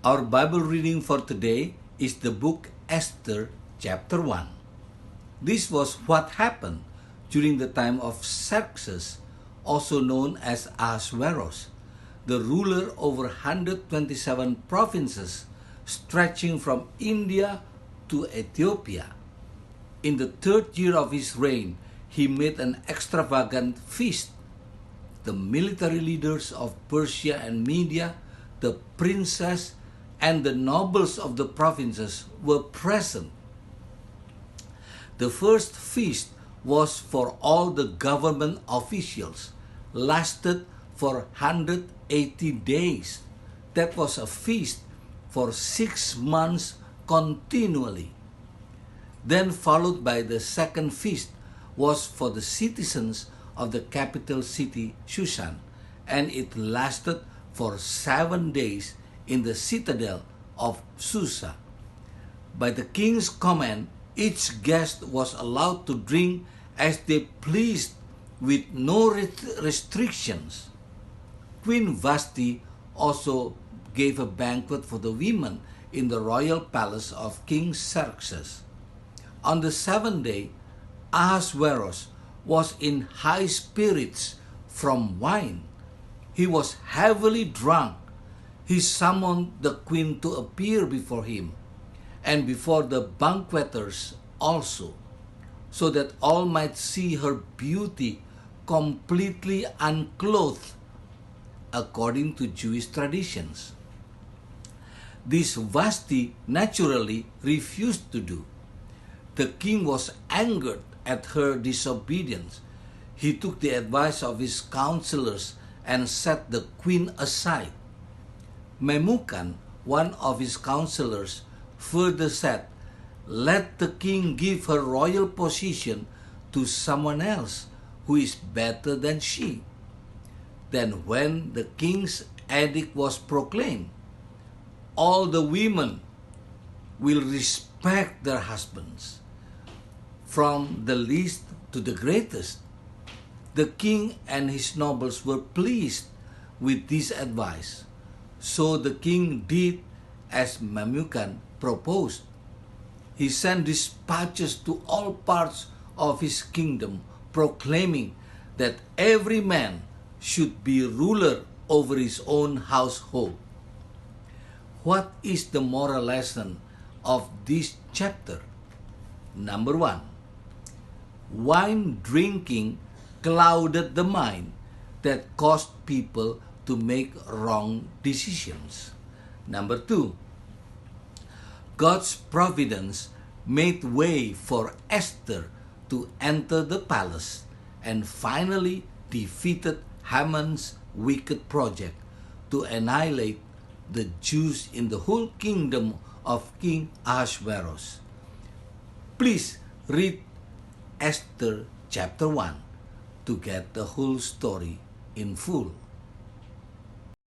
Our Bible reading for today is the book Esther chapter 1. This was what happened during the time of Xerxes, also known as Ahasuerus, the ruler over 127 provinces stretching from India to Ethiopia. In the third year of his reign, he made an extravagant feast. The military leaders of Persia and Media, the princes, and the nobles of the provinces were present. The first feast was for all the government officials, lasted for 180 days. That was a feast for 6 months continually. Then followed by the second feast was for the citizens of the capital city Shushan, and it lasted for 7 days in the citadel of Susa. By the king's command, each guest was allowed to drink as they pleased with no restrictions. Queen Vashti also gave a banquet for the women in the royal palace of King Xerxes. On the 7th day, Ahasuerus was in high spirits from wine. He was heavily drunk. He summoned the queen to appear before him, and before the banqueters also, so that all might see her beauty completely unclothed, according to Jewish traditions. This Vashti naturally refused to do. The king was angered at her disobedience. He took the advice of his counselors and set the queen aside. Memucan, one of his counselors, further said, "Let the king give her royal position to someone else who is better than she." Then when the king's edict was proclaimed, all the women will respect their husbands, from the least to the greatest. The king and his nobles were pleased with this advice. So the king did as Memucan proposed. He sent dispatches to all parts of his kingdom, proclaiming that every man should be ruler over his own household. What is the moral lesson of this chapter? Number 1, wine drinking clouded the mind that caused people to make wrong decisions. Number 2, God's providence made way for Esther to enter the palace and finally defeated Haman's wicked project to annihilate the Jews in the whole kingdom of King Ahasuerus. Please read Esther chapter 1 to get the whole story in full.